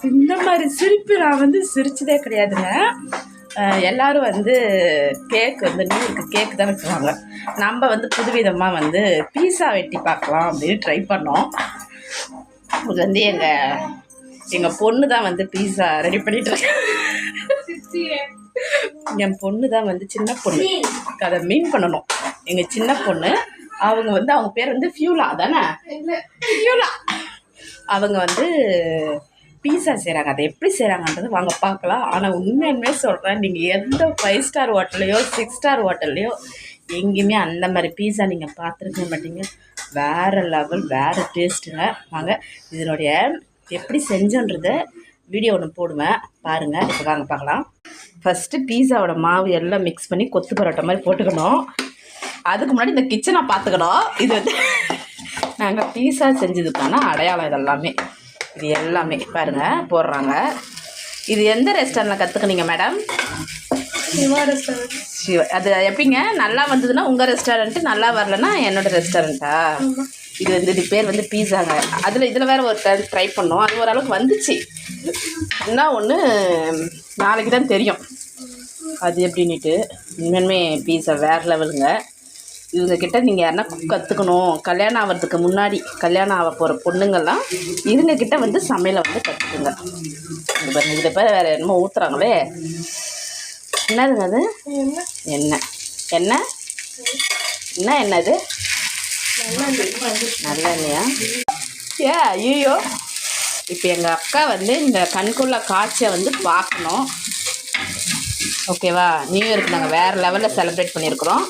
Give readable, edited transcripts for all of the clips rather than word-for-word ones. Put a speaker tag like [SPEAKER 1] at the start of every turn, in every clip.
[SPEAKER 1] இந்த மாதிரி சிரிப்பு நான் வந்து சிரிச்சதே கிடையாதுங்க. எல்லோரும் வந்து கேக் வந்து நியூருக்கு கேக் தான் வெட்டுவாங்க. நம்ம வந்து புதுவிதமாக வந்து பீஸா வெட்டி பார்க்கலாம் அப்படின்னு ட்ரை பண்ணோம். இது வந்து எங்கள் பொண்ணு தான் வந்து பீஸா ரெடி பண்ணிட்டுருக்கேன். என் பொண்ணு தான் வந்து சின்ன பொண்ணு அதை மீன் பண்ணணும். எங்கள் சின்ன பொண்ணு அவங்க வந்து அவங்க பேர் வந்து ஃபியூலா தானே, ஃபியூலா. அவங்க வந்து பீஸா செய்கிறாங்க. அதை எப்படி செய்கிறாங்கன்றது வாங்க பார்க்கலாம். ஆனால் உண்மையுமே சொல்கிறேன், நீங்கள் எந்த 5 ஸ்டார் ஹோட்டல்லையோ 6 ஸ்டார் ஹோட்டல்லையோ எங்கேயுமே அந்த மாதிரி பீஸா நீங்கள் பார்த்துருக்க மாட்டீங்க. வேறு லெவல், வேறு டேஸ்ட்டுங்க. வாங்க இதனுடைய எப்படி செஞ்சோன்றதை வீடியோ ஒன்று போடுவேன் பாருங்கள். இப்போ வாங்க பார்க்கலாம். ஃபஸ்ட்டு பீஸாவோட மாவு எல்லாம் மிக்ஸ் பண்ணி கொத்து பரோட்டா மாதிரி போட்டுக்கணும். அதுக்கு முன்னாடி இந்த கிச்சனை பார்த்துக்கணும். இது வந்து நாங்கள் பீஸா செஞ்சதுக்கான அடையாளம். இதெல்லாமே இது எல்லாமே பாருங்கள் போடுறாங்க. இது எந்த ரெஸ்டாரண்ட்டில் கற்றுக்குனீங்க மேடம்?
[SPEAKER 2] சிவா ரெஸ்டாரண்ட்.
[SPEAKER 1] சிவா. அது எப்படிங்க, நல்லா வந்ததுன்னா உங்கள் ரெஸ்டாரண்ட்டு, நல்லா வரலன்னா என்னோடய ரெஸ்டாரண்ட்டா? இது வந்து இது பேர் வந்து பீஸாங்க. இதில் வேறு ஒரு ட்ரை பண்ணோம். அது ஓரளவுக்கு வந்துச்சு. என்ன ஒன்று நாளைக்கு தான் தெரியும் அது எப்படின்னுட்டு. உண்மையுமே பீஸா வேறு லெவலுங்க. இவங்கக்கிட்ட நீங்கள் யாருன்னா கற்றுக்கணும், கல்யாணம் ஆகிறதுக்கு முன்னாடி கல்யாணம் ஆக போகிற பொண்ணுங்கள்லாம் இவங்கக்கிட்ட வந்து சமையலை வந்து கற்றுக்குங்க. இது பாருங்க, இதை பேர் வேறு என்னமோ ஊற்றுறாங்களே, என்னதுங்க அது? எண்ணெய். எண்ணெய் என்ன என்னது? நல்லெண்ணெயா? ஐயோ. இப்போ எங்கள் அக்கா வந்து இந்த கண்குள்ள காட்சியை வந்து பார்க்கணும். ஓகேவா? நியூ இயருக்கு நாங்கள் வேறு லெவலில் செலிப்ரேட் பண்ணியிருக்கிறோம்.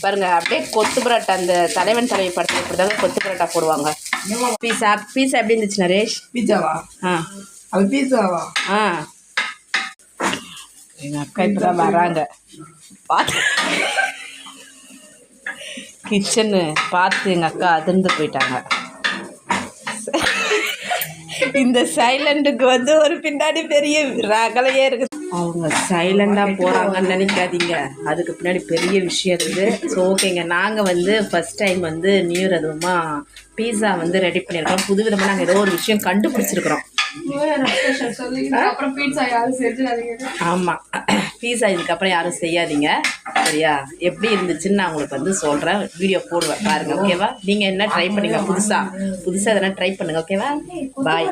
[SPEAKER 1] பாருங்கள், அப்படியே கொத்து பரோட்டா, அந்த தலைவன் தலைவி படத்தில் இப்படி தாங்க கொத்து பரோட்டா போடுவாங்க. பீஸா எப்படி இருந்துச்சு நரேஷ்?
[SPEAKER 2] பீஸாவா? அது பீஸாவா?
[SPEAKER 1] எங்கள் அக்கா இப்போ தான் வராங்க. பார்த்து கிச்சனு பார்த்து எங்கள் அக்கா அதிர்ந்து போயிட்டாங்க. இந்த சைலண்ட்டுக்கு வந்து ஒரு பின்னாடி பெரிய ரகலையே இருக்குது. அவங்க சைலண்டாக போகிறாங்கன்னு நினைக்காதீங்க, அதுக்கு பின்னாடி பெரிய விஷயம் இருக்குது. ஸோ ஓகேங்க, நாங்கள் வந்து ஃபஸ்ட் டைம் வந்து நியூ இயர் அதுவுமா பீஸா வந்து ரெடி பண்ணியிருக்கோம். புது விதமாக நாங்கள் ஏதோ ஒரு விஷயம் கண்டுபிடிச்சிருக்கிறோம். ஆமாம், பீஸா இதுக்கப்புறம் யாரும் செய்யாதீங்க, சரியா? எப்படி இருந்துச்சுன்னு நான் உங்களுக்கு வந்து சொல்கிறேன், வீடியோ போடுவேன் பாருங்கள். ஓகேவா? நீங்கள் என்ன ட்ரை பண்ணுங்க, புதுசாக எதனா ட்ரை பண்ணுங்கள். ஓகேவா? பாய்.